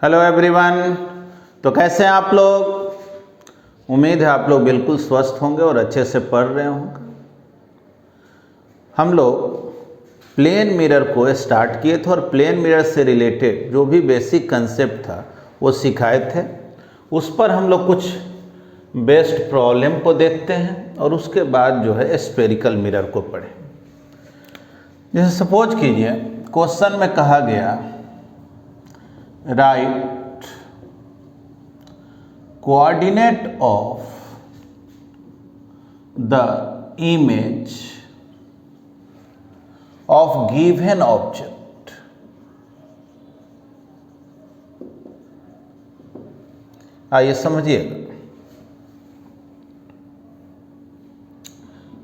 Hello everyone. तो कैसे हैं आप लोग? उम्मीद है आप लोग बिल्कुल स्वस्थ होंगे और अच्छे से पढ़ रहे होंगे। हम लोग प्लेन मिरर को स्टार्ट किए थे और प्लेन मिरर से रिलेटेड जो भी बेसिक कंसेप्ट था वो सिखाए थे। उस पर हम लोग कुछ बेस्ट प्रॉब्लम को देखते हैं और उसके बाद जो है स्फेरिकल मिरर को पढ़ें। जैसे सपोज कीजिए क्वेश्चन में कहा गया right coordinate of the image of given object. आइए समझिएगा,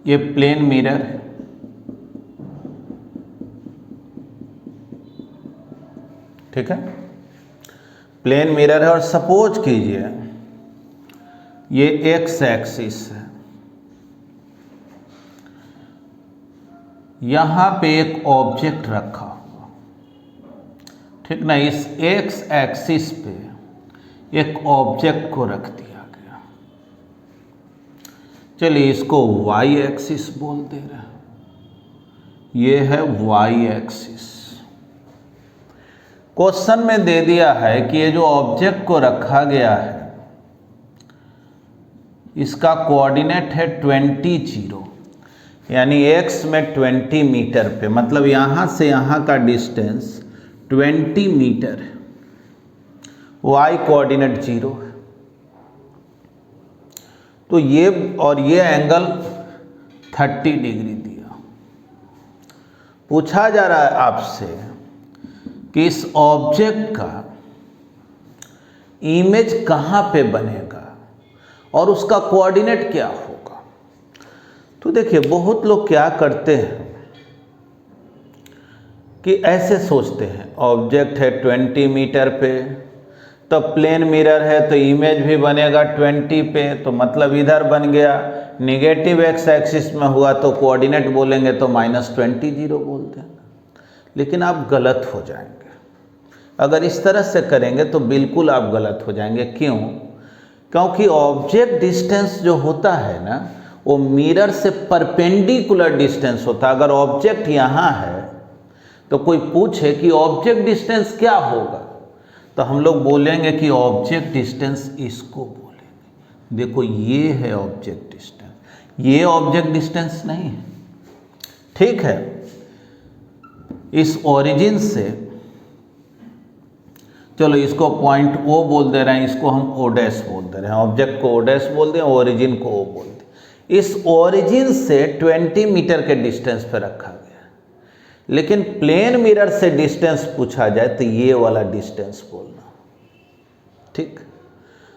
ये प्लेन मिरर है, ठीक है। प्लेन मिरर है और सपोज कीजिए ये एक्स एक्सिस है, यहां पे एक ऑब्जेक्ट रखा हुआ, ठीक ना। इस एक्स एक्सिस पे एक ऑब्जेक्ट को रख दिया गया। चलिए इसको वाई एक्सिस बोल दे रहे हैं, ये है वाई एक्सिस। क्वेश्चन में दे दिया है कि ये जो ऑब्जेक्ट को रखा गया है इसका कोऑर्डिनेट है 20 0, यानी x में 20 मीटर पे, मतलब यहाँ से यहाँ का डिस्टेंस 20 मीटर है। y कोऑर्डिनेट 0 है। तो ये और ये एंगल 30 डिग्री दिया। पूछा जा रहा है आपसे कि इस ऑब्जेक्ट का इमेज कहाँ पे बनेगा और उसका कोऑर्डिनेट क्या होगा। तो देखिए बहुत लोग क्या करते हैं कि ऐसे सोचते हैं ऑब्जेक्ट है 20 मीटर पे, तो प्लेन मिरर है तो इमेज भी बनेगा 20 पे, तो मतलब इधर बन गया। निगेटिव एक्स एक्सिस में हुआ तो कोऑर्डिनेट बोलेंगे तो -20 0 बोलते हैं। लेकिन आप गलत हो जाएंगे। अगर इस तरह से करेंगे तो बिल्कुल आप गलत हो जाएंगे। क्यों? क्योंकि ऑब्जेक्ट डिस्टेंस जो होता है ना वो मिरर से परपेंडिकुलर डिस्टेंस होता है। अगर ऑब्जेक्ट यहाँ है तो कोई पूछे कि ऑब्जेक्ट डिस्टेंस क्या होगा, तो हम लोग बोलेंगे कि ऑब्जेक्ट डिस्टेंस इसको बोलेंगे। देखो ये है ऑब्जेक्ट डिस्टेंस, ये ऑब्जेक्ट डिस्टेंस नहीं है, ठीक है। इस ओरिजिन से, चलो इसको पॉइंट O बोल दे रहे हैं, इसको हम O डैश बोल दे रहे हैं। ऑब्जेक्ट को O डैश बोल दें, ओरिजिन को O बोल दें। इस ओरिजिन से 20 मीटर के डिस्टेंस पर रखा गया। लेकिन प्लेन मिरर से डिस्टेंस पूछा जाए तो ये वाला डिस्टेंस बोलना, ठीक।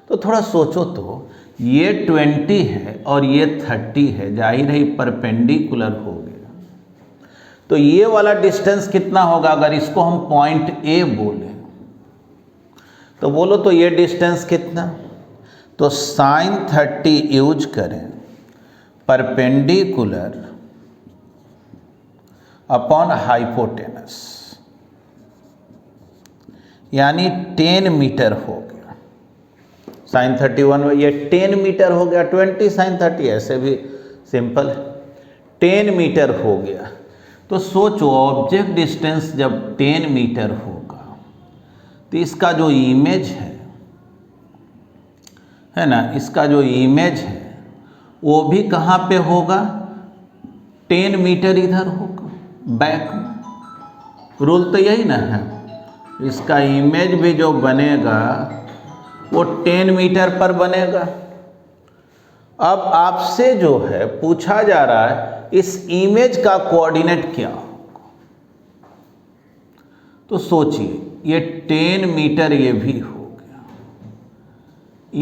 तो थोड़ा सोचो तो, ये 20 है और ये 30 है, जाहिर है परपेंडिकुलर हो गया। तो ये वाला डिस्टेंस कितना होगा? अगर इसको हम पॉइंट A बोले तो बोलो तो ये डिस्टेंस कितना? तो sin 30 यूज करें परपेंडिकुलर अपॉन हाइपोटेनस, यानी 10 मीटर हो गया। sin 31 में ये 10 मीटर हो गया, 20 sin 30 ऐसे भी सिंपल है, 10 मीटर हो गया। तो सोचो ऑब्जेक्ट डिस्टेंस जब 10 मीटर होगा तो इसका जो इमेज है ना, इसका जो इमेज है वो भी कहाँ पे होगा? 10 मीटर इधर होगा बैक में। रूल तो यही ना है, इसका इमेज भी जो बनेगा वो 10 मीटर पर बनेगा। अब आपसे जो है पूछा जा रहा है इस इमेज का कोऑर्डिनेट क्या होगा। तो सोचिए ये 10 मीटर ये भी हो गया,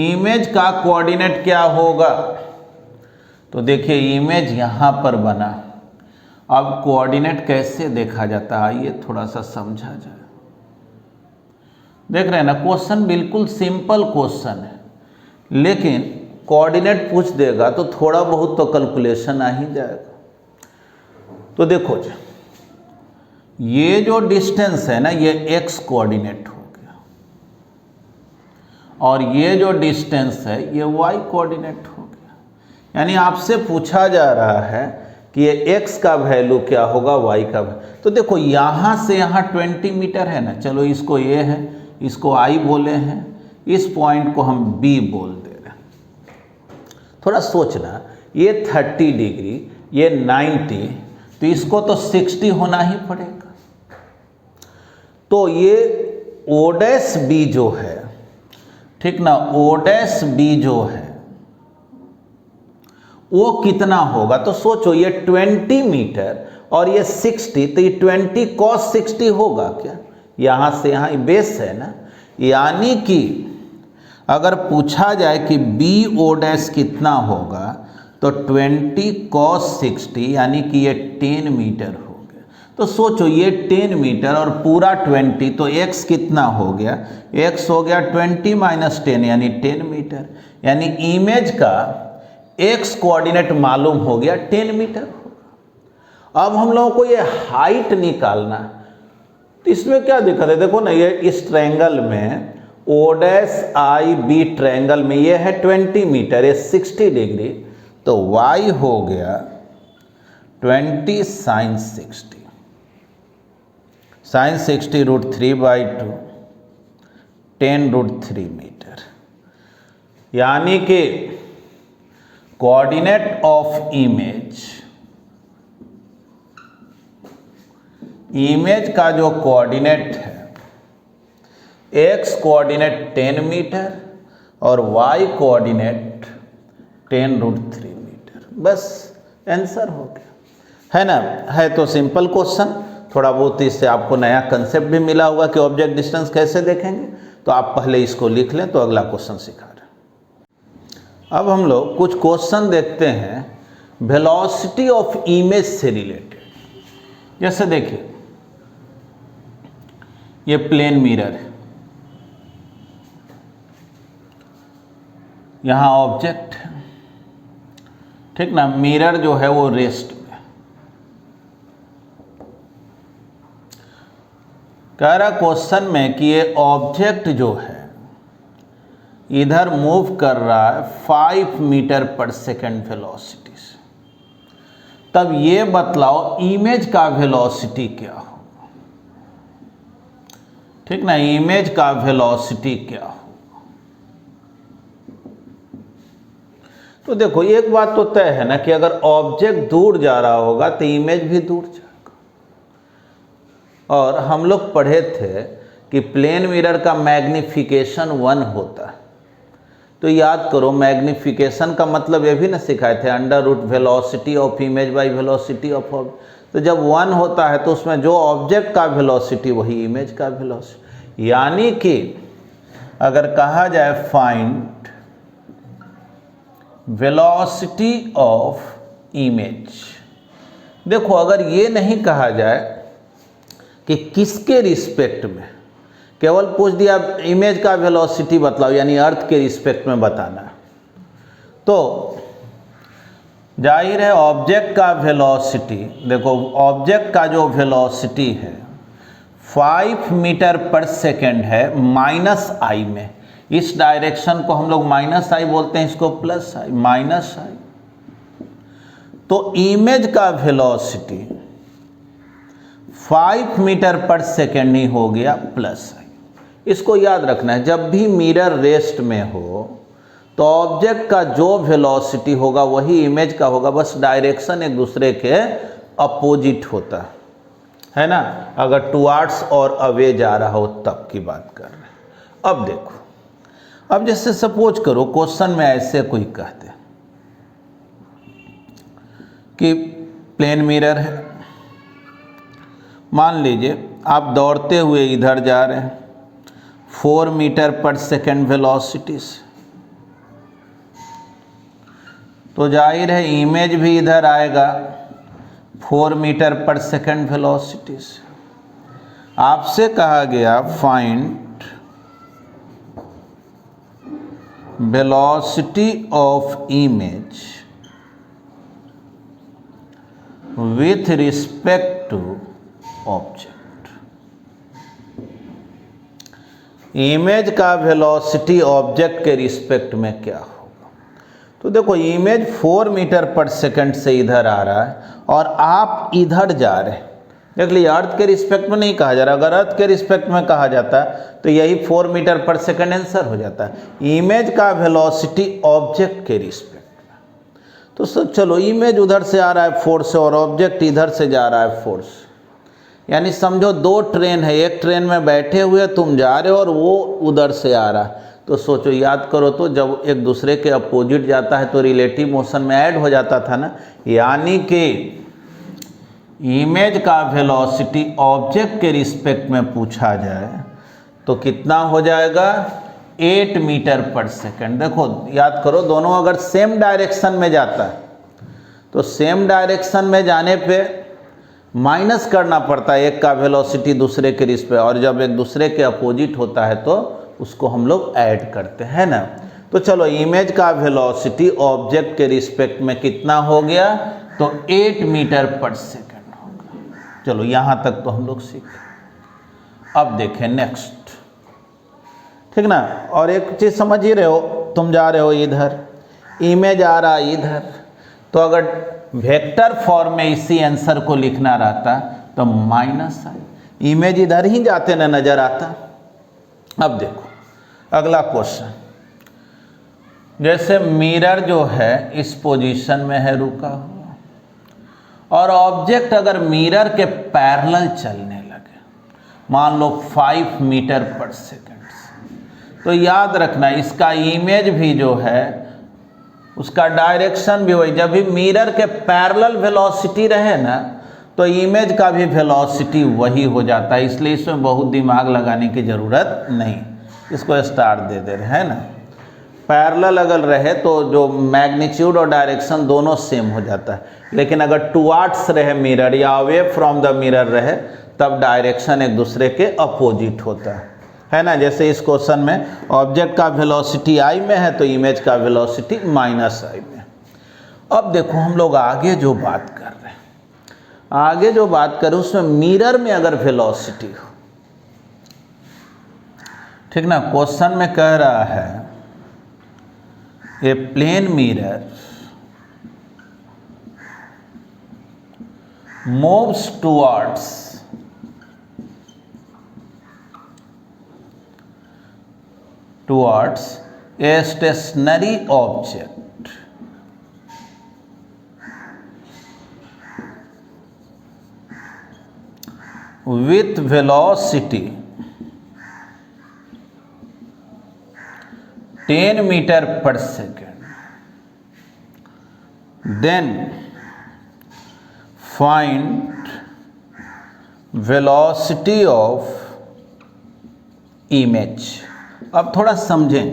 इमेज का कोऑर्डिनेट क्या होगा? तो देखिए इमेज यहाँ पर बना। अब कोऑर्डिनेट कैसे देखा जाता है, आइए थोड़ा सा समझा जाए। देख रहे हैं ना, क्वेश्चन बिल्कुल सिंपल क्वेश्चन है, लेकिन कोऑर्डिनेट पूछ देगा तो थोड़ा बहुत तो कैलकुलेशन आ ही जाएगा। तो देखो जी, ये जो डिस्टेंस है ना, ये एक्स कोऑर्डिनेट हो गया, और ये जो डिस्टेंस है ये y कोऑर्डिनेट हो गया। यानी आपसे पूछा जा रहा है कि ये x का वैल्यू क्या होगा, y का वैल्यू। तो देखो यहाँ से यहाँ 20 मीटर है ना, चलो इसको ये है, इसको I बोले हैं, इस पॉइंट को हम B बोल दे रहे हैं। थोड़ा सोचना, ये 30 डिग्री, ये 90, तो इसको तो 60 होना ही पड़ेगा। तो ये ओडेस B जो है, ठीक ना, ओडेस B जो है वो कितना होगा? तो सोचो ये 20 मीटर और ये 60, तो ये 20 cos 60 होगा क्या? यहाँ से यहाँ बेस है ना, यानी कि अगर पूछा जाए कि बी ओ डैश कितना होगा तो 20 cos 60 यानी कि ये 10 मीटर हो गया। तो सोचो ये 10 मीटर और पूरा 20, तो x कितना हो गया? x हो गया 20 माइनस 10 यानी 10 मीटर। यानी इमेज का x कोऑर्डिनेट मालूम हो गया 10 मीटर होगा। अब हम लोगों को ये हाइट निकालना, तो इसमें क्या दिक्कत है? देखो ना, ये इस ट्रायंगल में O dash I B triangle में ये है 20 मीटर, ये 60 डिग्री, तो y हो गया 20 साइन 60, साइन 60 √3/2 10 √3 मीटर। यानी कि कोऑर्डिनेट ऑफ इमेज का जो कोऑर्डिनेट है, x कोऑर्डिनेट 10 मीटर और y कोऑर्डिनेट 10 √3 मीटर। बस आंसर हो गया, है ना। है तो सिंपल क्वेश्चन, थोड़ा बहुत इससे आपको नया कंसेप्ट भी मिला होगा कि ऑब्जेक्ट डिस्टेंस कैसे देखेंगे। तो आप पहले इसको लिख लें तो अगला क्वेश्चन सिखा रहे हैं। अब हम लोग कुछ क्वेश्चन देखते हैं वेलोसिटी ऑफ इमेज से रिलेटेड। जैसे देखिए, ये प्लेन मिरर है, यहाँ ऑब्जेक्ट है, ठीक ना। मिरर जो है वो रेस्ट में, कह रहा क्वेश्चन में कि ये ऑब्जेक्ट जो है इधर मूव कर रहा है 5 मीटर पर सेकेंड वेलोसिटी से। तब ये बतलाओ इमेज का वेलोसिटी क्या हो, ठीक ना, इमेज का वेलोसिटी क्या हो। तो देखो एक बात तो तय है ना कि अगर ऑब्जेक्ट दूर जा रहा होगा तो इमेज भी दूर जाएगा। और हम लोग पढ़े थे कि प्लेन मिरर का मैग्निफिकेशन 1 होता है। तो याद करो, मैग्निफिकेशन का मतलब ये भी ना सिखाए थे, under root velocity of image by velocity of object. तो जब 1 होता है तो उसमें जो ऑब्जेक्ट का वेलोसिटी वही इमेज का वेलोसिटी। यानी कि अगर कहा जाए फाइंड वेलोसिटी ऑफ इमेज, देखो अगर ये नहीं कहा जाए कि किसके रिस्पेक्ट में, केवल पूछ दिया इमेज का वेलोसिटी बतलाओ, यानी अर्थ के रिस्पेक्ट में बताना है, तो जाहिर है ऑब्जेक्ट का वेलोसिटी, देखो ऑब्जेक्ट का जो वेलोसिटी है 5 मीटर पर सेकेंड है माइनस आई में। इस डायरेक्शन को हम लोग माइनस आई बोलते हैं, इसको प्लस आई, माइनस आई। तो इमेज का वेलोसिटी 5 मीटर पर सेकेंड ही हो गया प्लस आई। इसको याद रखना है, जब भी मिरर रेस्ट में हो तो ऑब्जेक्ट का जो वेलोसिटी होगा वही इमेज का होगा, बस डायरेक्शन एक दूसरे के अपोजिट होता है ना। अगर टुवार्ड्स और अवे जा रहा हो तब की बात कर रहे हैं। अब देखो, अब जैसे सपोज करो क्वेश्चन में ऐसे कोई कहते कि प्लेन मिरर है, मान लीजिए आप दौड़ते हुए इधर जा रहे हैं 4 मीटर पर सेकेंड वेलोसिटी से, तो जाहिर है इमेज भी इधर आएगा 4 मीटर पर सेकेंड वेलोसिटी से। आपसे कहा गया find velocity of image with respect to object. Image का वेलोसिटी ऑब्जेक्ट के रिस्पेक्ट में क्या होगा। तो देखो इमेज 4 मीटर पर सेकंड से इधर आ रहा है और आप इधर जा रहे हैं। देख लीजिए अर्थ के रिस्पेक्ट में नहीं कहा जा रहा, अगर अर्थ के रिस्पेक्ट में कहा जाता तो यही 4 मीटर पर सेकंड आंसर हो जाता है। इमेज का वेलोसिटी ऑब्जेक्ट के रिस्पेक्ट में, तो सब चलो इमेज उधर से आ रहा है 4 से और ऑब्जेक्ट इधर से जा रहा है 4 से, यानी समझो 2 ट्रेन है, एक ट्रेन में बैठे हुए तुम जा रहे हो और वो उधर से आ रहा है। तो सोचो याद करो तो जब एक दूसरे के अपोजिट जाता है तो रिलेटिव मोशन में ऐड हो जाता था ना, यानी कि इमेज का वेलोसिटी ऑब्जेक्ट के रिस्पेक्ट में पूछा जाए तो कितना हो जाएगा 8 मीटर पर सेकंड। देखो याद करो दोनों अगर सेम डायरेक्शन में जाता है तो सेम डायरेक्शन में जाने पे माइनस करना पड़ता है एक का वेलोसिटी दूसरे के रिस्पेक्ट, और जब एक दूसरे के अपोजिट होता है तो उसको हम लोग ऐड करते हैं ना। तो चलो इमेज का वेलोसिटी ऑब्जेक्ट के रिस्पेक्ट में कितना हो गया, तो 8 मीटर पर सेकंड होगा। चलो यहाँ तक तो हम लोग सीखे। अब देखें नेक्स्ट, ठीक ना। और एक चीज़ समझ ही रहे हो, तुम जा रहे हो इधर, इमेज आ रहा है इधर, तो अगर वेक्टर फॉर्म में इसी आंसर को लिखना रहता तो माइनस आई, इमेज इधर ही जाते ना नजर आता। अब देखो अगला क्वेश्चन, जैसे मिरर जो है इस पोजीशन में है रुका हुआ और ऑब्जेक्ट अगर मिरर के पैरेलल चलने लगे, मान लो 5 मीटर पर सेकंड से, तो याद रखना इसका इमेज भी जो है उसका डायरेक्शन भी वही, जब भी मिरर के पैरेलल वेलोसिटी रहे ना तो इमेज का भी वेलोसिटी वही हो जाता है, इसलिए इसमें बहुत दिमाग लगाने की ज़रूरत नहीं, इसको स्टार दे दे रहे हैं ना। पैरेलल अगर रहे तो जो मैग्नीट्यूड और डायरेक्शन दोनों सेम हो जाता है, लेकिन अगर टुवार्ड्स रहे मिरर या अवे फ्रॉम द मिरर रहे तब डायरेक्शन एक दूसरे के अपोजिट होता है ना। जैसे इस क्वेश्चन में ऑब्जेक्ट का वेलोसिटी आई में है तो इमेज का वेलोसिटी माइनस आई में। अब देखो हम लोग आगे जो बात कर रहे हैं, आगे जो बात करें उसमें मिरर में अगर वेलोसिटी हो, ठीक ना। क्वेश्चन में कह रहा है a plane mirror moves towards a stationary object with velocity 10 meter per second, then find velocity of image। अब थोड़ा समझें,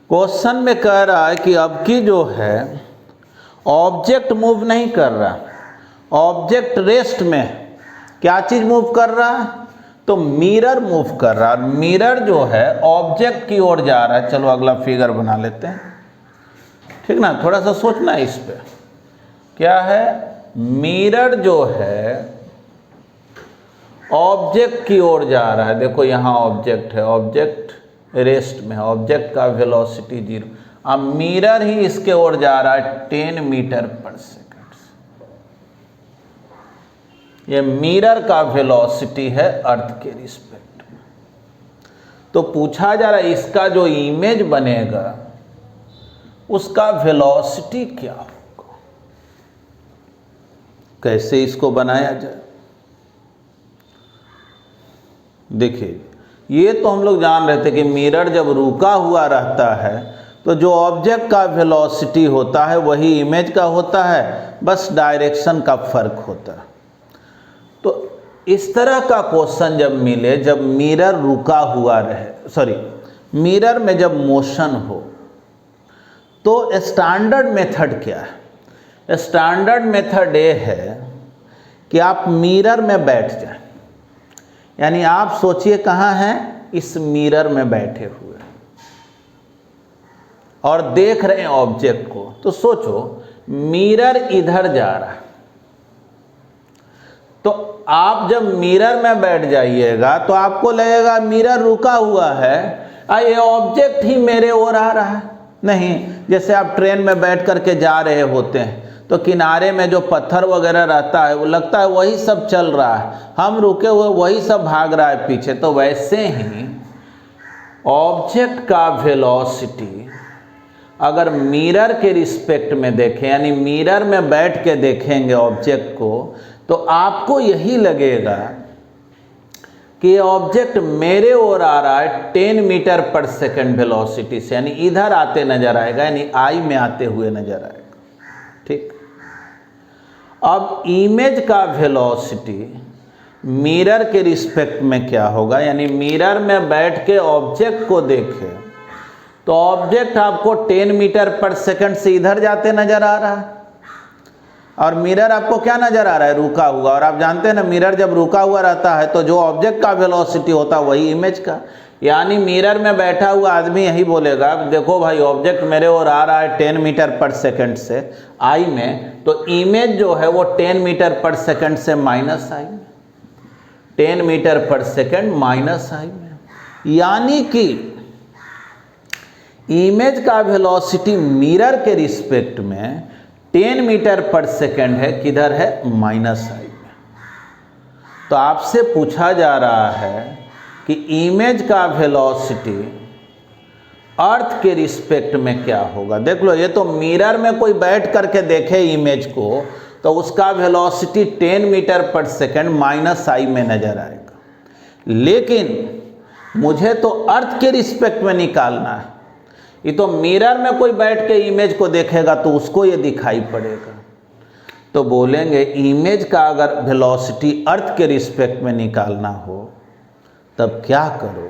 क्वेश्चन में कह रहा है कि अब की जो है ऑब्जेक्ट मूव नहीं कर रहा, ऑब्जेक्ट रेस्ट में, क्या चीज मूव कर रहा है, तो मिरर मूव कर रहा है। मिरर जो है ऑब्जेक्ट की ओर जा रहा है। चलो अगला फिगर बना लेते हैं, ठीक ना। थोड़ा सा सोचना है इस पे, क्या है, मिरर जो है ऑब्जेक्ट की ओर जा रहा है। देखो यहाँ ऑब्जेक्ट है, ऑब्जेक्ट रेस्ट में है, ऑब्जेक्ट का वेलोसिटी 0, अब मिरर ही इसके ओर जा रहा है 10 मीटर पर सेकंड। ये मिरर का वेलोसिटी है अर्थ के रिस्पेक्ट में। तो पूछा जा रहा है इसका जो इमेज बनेगा उसका वेलोसिटी क्या होगा, कैसे इसको बनाया जाए। देखिए ये तो हम लोग जान रहे थे कि मिरर जब रुका हुआ रहता है तो जो ऑब्जेक्ट का वेलोसिटी होता है वही इमेज का होता है, बस डायरेक्शन का फर्क होता है। तो इस तरह का क्वेश्चन जब मिले, जब मिरर रुका हुआ रहे, सॉरी मिरर में जब मोशन हो, तो स्टैंडर्ड मेथड क्या है। स्टैंडर्ड मेथड ये है कि आप मिरर में बैठ जाएं, यानी आप सोचिए कहाँ हैं, इस मिरर में बैठे हुए और देख रहे हैं ऑब्जेक्ट को। तो सोचो मिरर इधर जा रहा है तो आप जब मिरर में बैठ जाइएगा तो आपको लगेगा मिरर रुका हुआ है, ये ऑब्जेक्ट ही मेरे ओर आ रहा है। नहीं, जैसे आप ट्रेन में बैठ करके जा रहे होते हैं तो किनारे में जो पत्थर वगैरह रहता है वो लगता है वही सब चल रहा है, हम रुके हुए वही सब भाग रहा है पीछे। तो वैसे ही ऑब्जेक्ट का वेलोसिटी अगर मिरर के रिस्पेक्ट में देखें, यानी मिरर में बैठ के देखेंगे ऑब्जेक्ट को, तो आपको यही लगेगा कि ये ऑब्जेक्ट मेरे ओर आ रहा है 10 मीटर पर सेकंड वेलोसिटी से, यानी इधर आते नजर आएगा, यानी आई में आते हुए नजर आएगा। ठीक, अब इमेज का वेलोसिटी मिरर के रिस्पेक्ट में क्या होगा, यानी मिरर में बैठ के ऑब्जेक्ट को देखें तो ऑब्जेक्ट आपको 10 मीटर पर सेकंड से इधर जाते नजर आ रहा है, और मिरर आपको क्या नजर आ रहा है, रुका हुआ। और आप जानते हैं ना, मिरर जब रुका हुआ रहता है तो जो ऑब्जेक्ट का वेलोसिटी होता है वही इमेज का, यानी मिरर में बैठा हुआ आदमी यही बोलेगा, देखो भाई ऑब्जेक्ट मेरे ओर आ रहा है 10 मीटर पर सेकंड से आई में, तो इमेज जो है वो 10 मीटर पर सेकंड से माइनस आई में, 10 मीटर पर सेकंड माइनस आई में, यानी कि इमेज का वेलोसिटी मिरर के रिस्पेक्ट में 10 मीटर पर सेकंड है, किधर है, माइनस आई में। तो आपसे पूछा जा रहा है कि इमेज का वेलोसिटी अर्थ के रिस्पेक्ट में क्या होगा। देख लो, ये तो मिरर में कोई बैठ करके देखे इमेज को तो उसका वेलोसिटी 10 मीटर पर सेकंड माइनस आई में नजर आएगा, लेकिन मुझे तो अर्थ के रिस्पेक्ट में निकालना है। ये तो मिरर में कोई बैठ के इमेज को देखेगा तो उसको ये दिखाई पड़ेगा। तो बोलेंगे इमेज का अगर वेलोसिटी अर्थ के रिस्पेक्ट में निकालना हो तब क्या करो,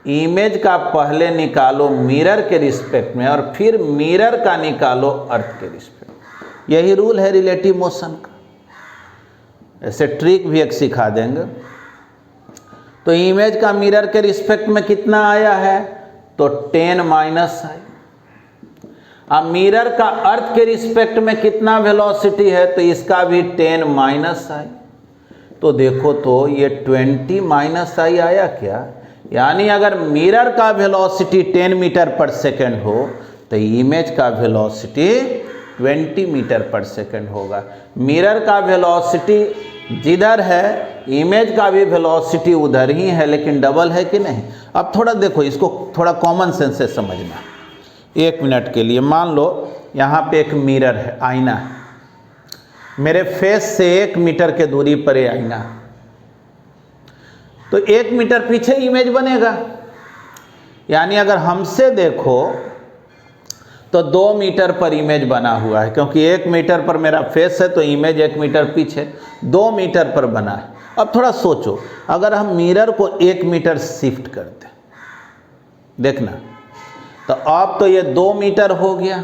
इमेज का पहले निकालो मिरर के रिस्पेक्ट में और फिर मिरर का निकालो अर्थ के रिस्पेक्ट। यही रूल है रिलेटिव मोशन का। ऐसे ट्रिक भी एक सिखा देंगे। तो इमेज का मिरर के रिस्पेक्ट में कितना आया है, तो 10 माइनस आई। अब मिरर का अर्थ के रिस्पेक्ट में कितना वेलोसिटी है, तो इसका भी 10 माइनस आई। तो देखो तो ये 20 माइनस आई आया क्या, यानी अगर मिरर का वेलोसिटी 10 मीटर पर सेकंड हो तो इमेज का वेलोसिटी 20 मीटर पर सेकंड होगा। मिरर का वेलोसिटी जिधर है इमेज का भी वेलोसिटी उधर ही है, लेकिन डबल है कि नहीं। अब थोड़ा देखो, इसको थोड़ा कॉमन सेंस से समझना। 1 मिनट के लिए मान लो यहाँ पे एक मिरर है, आईना है, मेरे फेस से 1 मीटर के दूरी पर ये आईना, तो 1 मीटर पीछे इमेज बनेगा। यानी अगर हमसे देखो तो 2 मीटर पर इमेज बना हुआ है, क्योंकि 1 मीटर पर मेरा फेस है तो इमेज 1 मीटर पीछे 2 मीटर पर बना है। अब थोड़ा सोचो, अगर हम मिरर को 1 मीटर शिफ्ट करते, देखना, तो अब तो ये 2 मीटर हो गया,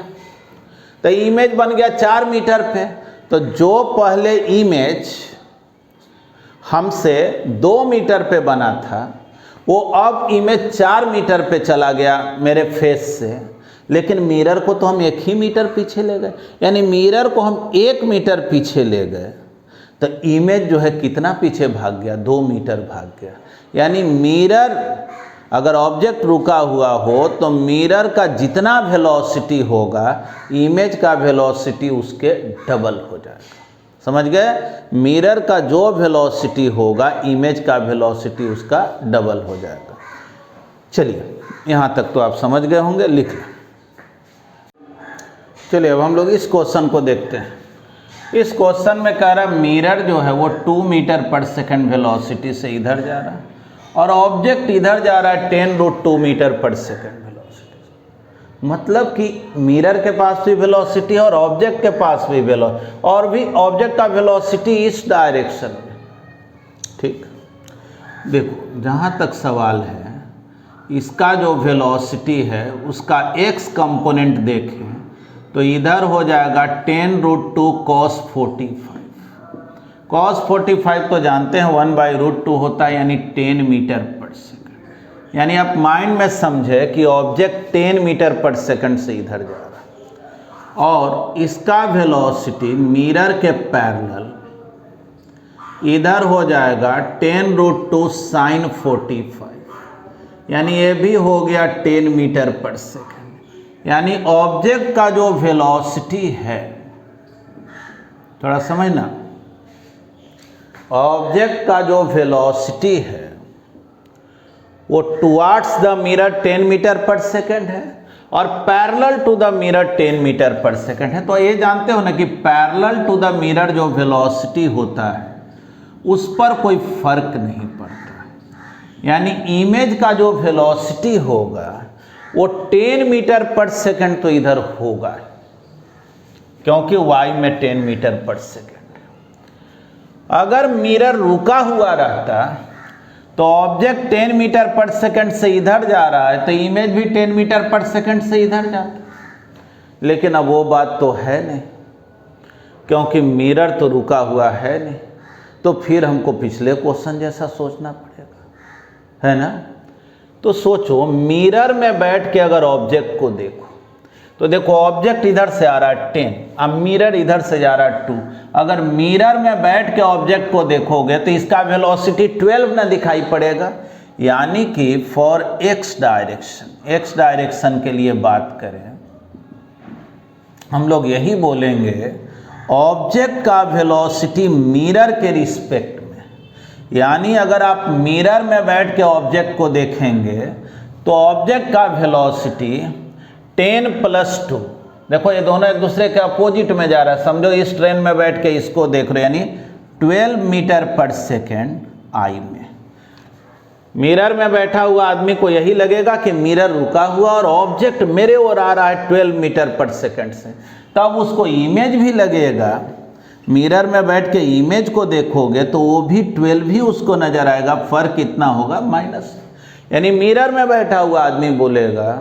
तो इमेज बन गया 4 मीटर पे। तो जो पहले इमेज हमसे 2 मीटर पे बना था वो अब इमेज 4 मीटर पे चला गया मेरे फेस से, लेकिन मिरर को तो हम 1 ही मीटर पीछे ले गए। यानी मिरर को हम 1 मीटर पीछे ले गए तो इमेज जो है कितना पीछे भाग गया, 2 मीटर भाग गया। यानी मिरर अगर ऑब्जेक्ट रुका हुआ हो तो मिरर का जितना वेलोसिटी होगा इमेज का वेलोसिटी उसके डबल हो जाएगा। समझ गए, मिरर का जो वेलोसिटी होगा इमेज का वेलोसिटी उसका डबल हो जाएगा। चलिए यहाँ तक तो आप समझ गए होंगे, लिख लें। चलिए अब हम लोग इस क्वेश्चन को देखते हैं। इस क्वेश्चन में कह रहा है मिरर जो है वो 2 मीटर पर सेकंड वेलोसिटी से इधर जा रहा है और ऑब्जेक्ट इधर जा रहा है 10√2 मीटर पर सेकंड वेलोसिटी। मतलब कि मिरर के पास भी वेलोसिटी है और ऑब्जेक्ट के पास भी वेलोसिटी, और भी ऑब्जेक्ट का वेलोसिटी इस डायरेक्शन में। ठीक, देखो जहाँ तक सवाल है इसका जो वेलोसिटी है उसका x कंपोनेंट देखें तो इधर हो जाएगा 10√2 cos 45। cos 45 तो जानते हैं 1/√2 होता है, यानी 10 मीटर पर सेकंड। यानी आप माइंड में समझे कि ऑब्जेक्ट 10 मीटर पर सेकंड से इधर जा रहा है और इसका वेलोसिटी मिरर के पैरेलल इधर हो जाएगा 10√2 sin 45, यानी ये भी हो गया 10 मीटर पर सेकेंड। यानी ऑब्जेक्ट का जो वेलोसिटी है, थोड़ा समझना, ऑब्जेक्ट का जो वेलोसिटी है वो towards the mirror 10 metre per second है और parallel to the mirror 10 metre per second है। तो ये जानते हो ना कि पैरेलल टू द मिरर जो वेलोसिटी होता है उस पर कोई फर्क नहीं पड़ता, यानी इमेज का जो वेलोसिटी होगा वो 10 मीटर पर सेकेंड तो इधर होगा, क्योंकि y में 10 मीटर पर सेकेंड। अगर मिरर रुका हुआ रहता तो ऑब्जेक्ट 10 मीटर पर सेकेंड से इधर जा रहा है तो इमेज भी 10 मीटर पर सेकेंड से इधर जाता, लेकिन अब वो बात तो है नहीं, क्योंकि मिरर तो रुका हुआ है नहीं। तो फिर हमको पिछले क्वेश्चन जैसा सोचना पड़ेगा, है ना। तो सोचो, मिरर में बैठ के अगर ऑब्जेक्ट को देखो तो देखो ऑब्जेक्ट इधर से आ रहा है 10, अब मिरर इधर से जा रहा है 2। अगर मिरर में बैठ के ऑब्जेक्ट को देखोगे तो इसका वेलोसिटी 12 ना दिखाई पड़ेगा, यानी कि फॉर एक्स डायरेक्शन के लिए बात करें हम लोग यही बोलेंगे ऑब्जेक्ट का वेलोसिटी मिरर के रिस्पेक्ट में, यानी अगर आप मिरर में बैठ के ऑब्जेक्ट को देखेंगे तो ऑब्जेक्ट का वेलोसिटी 10 + 2, देखो ये दोनों एक दूसरे के अपोजिट में जा रहा है, समझो इस ट्रेन में बैठ के इसको देख रहे हो, यानी 12 मीटर पर सेकेंड आई में। मिरर में बैठा हुआ आदमी को यही लगेगा कि मिरर रुका हुआ और ऑब्जेक्ट मेरे ओर आ रहा है 12 मीटर पर सेकेंड से, तब उसको इमेज भी लगेगा। मिरर में बैठ के इमेज को देखोगे तो वो भी 12 ही उसको नजर आएगा, फर्क कितना होगा माइनस। यानी मिरर में बैठा हुआ आदमी बोलेगा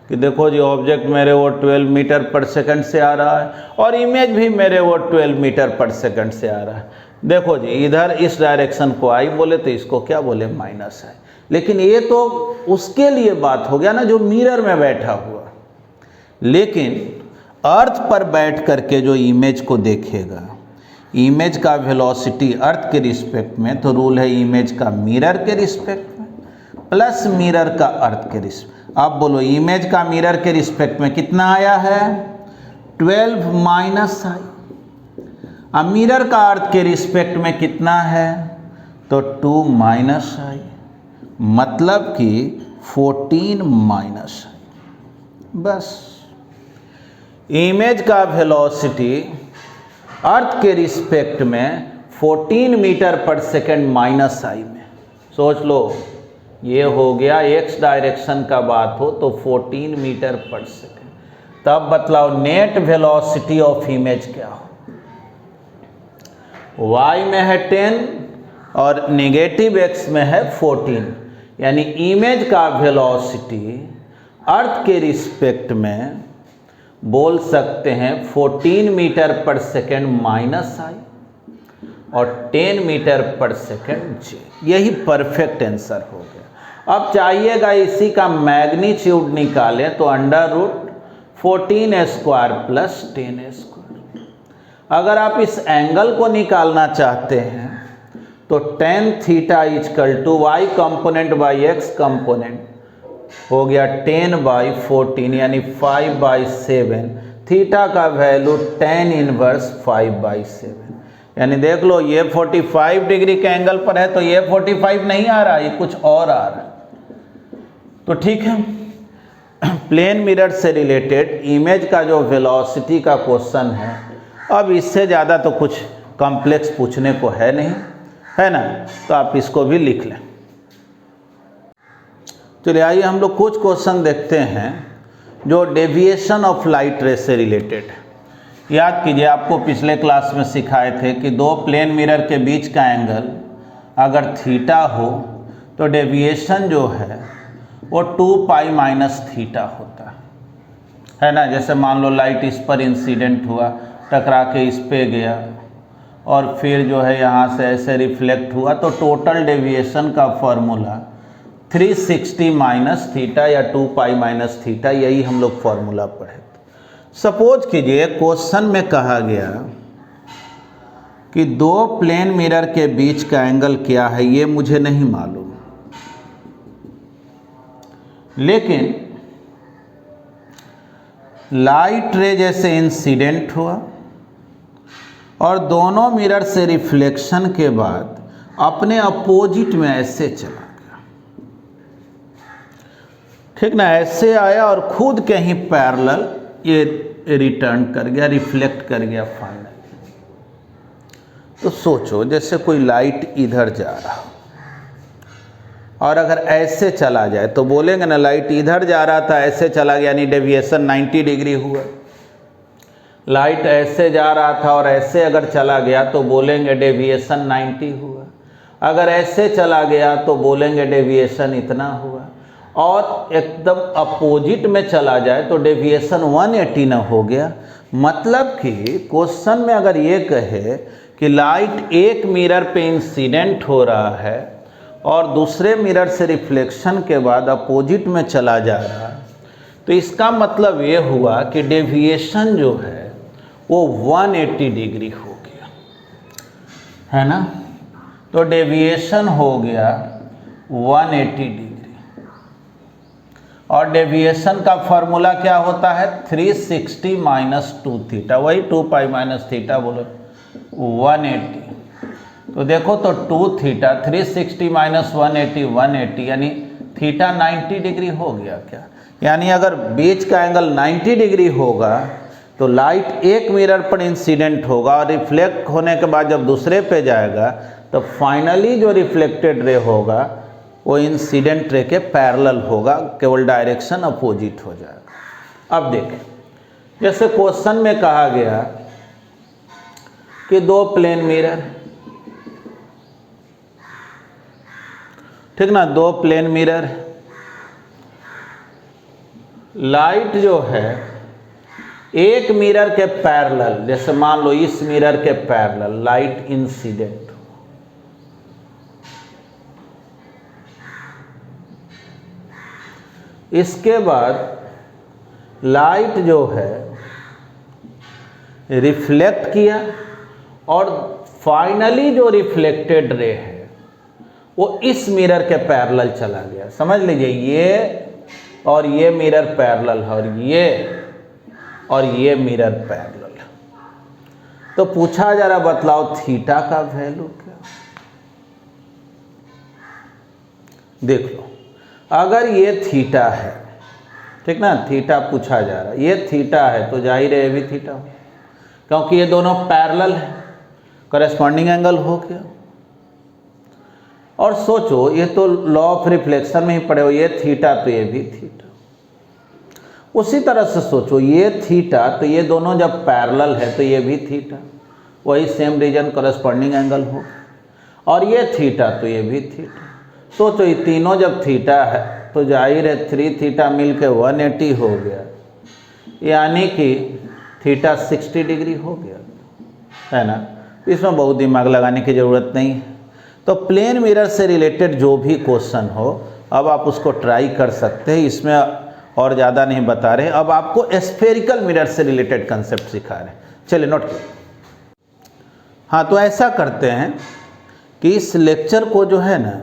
कि देखो जी ऑब्जेक्ट मेरे वो 12 मीटर पर सेकंड से आ रहा है और इमेज भी मेरे वो 12 मीटर पर सेकंड से आ रहा है। देखो जी इधर इस डायरेक्शन को आई बोले तो इसको क्या बोले माइनस है, लेकिन ये तो उसके लिए बात हो गया ना जो मिरर में बैठा हुआ। लेकिन अर्थ पर बैठ करके जो इमेज को देखेगा, इमेज का वेलोसिटी अर्थ के रिस्पेक्ट में, तो रूल है इमेज का मिरर के रिस्पेक्ट में प्लस मिरर का अर्थ के रिस्पेक्ट। आप बोलो इमेज का मिरर के रिस्पेक्ट में कितना आया है 12 माइनस आई, अब मिरर का अर्थ के रिस्पेक्ट में कितना है तो 2 माइनस आई, मतलब कि 14 माइनस आई। बस इमेज का वेलोसिटी अर्थ के रिस्पेक्ट में 14 मीटर पर सेकेंड माइनस आई में, सोच लो ये हो गया एक्स डायरेक्शन का बात हो तो 14 मीटर पर सेकेंड। तब बतलाओ नेट वेलोसिटी ऑफ इमेज क्या हो, y में है 10 और नेगेटिव x में है 14, यानी इमेज का वेलोसिटी अर्थ के रिस्पेक्ट में बोल सकते हैं 14 मीटर पर सेकेंड माइनस आई और 10 मीटर पर सेकेंड जी। यही परफेक्ट आंसर हो गया। अब चाहिएगा इसी का मैग्नीट्यूड निकालें तो √14² प्लस 10²। अगर आप इस एंगल को निकालना चाहते हैं तो tan theta = y component by x component हो गया 10/14 यानी 5/7। थीटा का वैल्यू tan इनवर्स 5/7, यानी देख लो ये 45 डिग्री के एंगल पर है तो ये 45 नहीं आ रहा, ये कुछ और आ रहा है। तो ठीक है, प्लेन मिरर से रिलेटेड इमेज का जो वेलोसिटी का क्वेश्चन है, अब इससे ज़्यादा तो कुछ कॉम्प्लेक्स पूछने को है नहीं, है ना। तो आप इसको भी लिख लें। चलिए आइए हम लोग कुछ क्वेश्चन देखते हैं जो डेविएशन ऑफ लाइट रे से रिलेटेड है। याद कीजिए आपको पिछले क्लास में सिखाए थे कि दो प्लेन मिरर के बीच का एंगल अगर थीटा हो तो डेविएशन जो है वो 2π माइनस थीटा होता है ना। जैसे मान लो लाइट इस पर इंसिडेंट हुआ, टकरा के इस पे गया और फिर जो है यहाँ से ऐसे रिफ्लेक्ट हुआ, तो टोटल डेविएशन का फॉर्मूला 360 माइनस थीटा या 2π माइनस थीटा, यही हम लोग फॉर्मूला पढ़े। सपोज कीजिए क्वेश्चन में कहा गया कि दो प्लेन मिरर के बीच का एंगल क्या है ये मुझे नहीं मालूम, लेकिन लाइट रे जैसे इंसिडेंट हुआ और दोनों मिरर से रिफ्लेक्शन के बाद अपने अपोजिट में ऐसे चला गया, ठीक ना, ऐसे आया और खुद के ही पैरेलल ये रिटर्न कर गया, रिफ्लेक्ट कर गया फाइनली। तो सोचो जैसे कोई लाइट इधर जा रहा हो और अगर ऐसे चला जाए तो बोलेंगे ना लाइट इधर जा रहा था ऐसे चला गया, यानी डेविएशन 90 डिग्री हुआ। लाइट ऐसे जा रहा था और ऐसे अगर चला गया तो बोलेंगे डेविएशन 90 हुआ। अगर ऐसे चला गया तो बोलेंगे डेविएशन इतना हुआ, और एकदम अपोजिट में चला जाए तो डेविएशन 180 न हो गया। मतलब कि क्वेश्चन में अगर ये कहे कि लाइट एक मिरर पे इंसिडेंट हो रहा है और दूसरे मिरर से रिफ्लेक्शन के बाद अपोजिट में चला जा रहा है, तो इसका मतलब ये हुआ कि डेविएशन जो है वो 180 डिग्री हो गया, है ना। तो डेविएशन हो गया 180 डिग्री, और डेविएशन का फॉर्मूला क्या होता है 360 माइनस 2 थीटा, वही 2 पाई माइनस थीटा बोलो 180। तो देखो तो 2 थीटा 360 माइनस 180 180, यानी थीटा 90 डिग्री हो गया क्या। यानी अगर बीच का एंगल 90 डिग्री होगा तो लाइट एक मिरर पर इंसिडेंट होगा और रिफ्लेक्ट होने के बाद जब दूसरे पे जाएगा तो फाइनली जो रिफ्लेक्टेड रे होगा वो इंसिडेंट रे के पैरेलल होगा, केवल डायरेक्शन अपोजिट हो जाएगा। अब देखें, जैसे क्वेश्चन में कहा गया कि दो प्लेन मिरर, ठीक ना, दो प्लेन मिरर, लाइट जो है एक मिरर के पैरेलल, जैसे मान लो इस मिरर के पैरेलल लाइट इंसिडेंट, इसके बाद लाइट जो है रिफ्लेक्ट किया और फाइनली जो रिफ्लेक्टेड रे है वो इस मिरर के पैरेलल चला गया। समझ लीजिए ये और ये मिरर पैरेलल है और ये मिरर पैरेलल। तो पूछा जरा बतलाओ थीटा का वैल्यू क्या। देख लो, अगर ये थीटा है, ठीक ना, थीटा पूछा जा रहा है, ये थीटा है तो जाहिर है ये भी थीटा हो, क्योंकि ये दोनों पैरेलल है, करेस्पॉन्डिंग एंगल हो गया। और सोचो ये तो लॉ ऑफ रिफ्लेक्शन में ही पढ़े हो, ये थीटा तो ये भी थीटा। उसी तरह से सोचो ये थीटा तो ये दोनों जब पैरेलल है तो ये भी थीटा, वही सेम रीजन करेस्पॉन्डिंग एंगल हो, और ये थीटा तो ये भी थीटा। सोचो ये तीनों जब थीटा है तो जाहिर है 3 थीटा मिलके 180 हो गया, यानी कि थीटा 60 डिग्री हो गया, है ना। इसमें बहुत दिमाग लगाने की ज़रूरत नहीं है। तो प्लेन मिरर से रिलेटेड जो भी क्वेश्चन हो अब आप उसको ट्राई कर सकते हैं, इसमें और ज़्यादा नहीं बता रहे, अब आपको स्फेरिकल मिरर से रिलेटेड कंसेप्ट सिखा रहे हैं। चलिए नोट करिए। हाँ, तो ऐसा करते हैं कि इस लेक्चर को जो है ना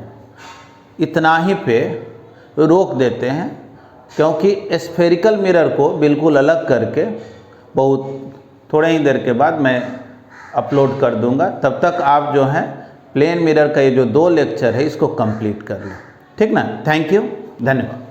इतना ही पे रोक देते हैं, क्योंकि स्फेरिकल मिरर को बिल्कुल अलग करके बहुत थोड़े ही देर के बाद मैं अपलोड कर दूंगा। तब तक आप जो हैं प्लेन मिरर का ये जो 2 लेक्चर है इसको कंप्लीट कर लो, ठीक ना। थैंक यू, धन्यवाद।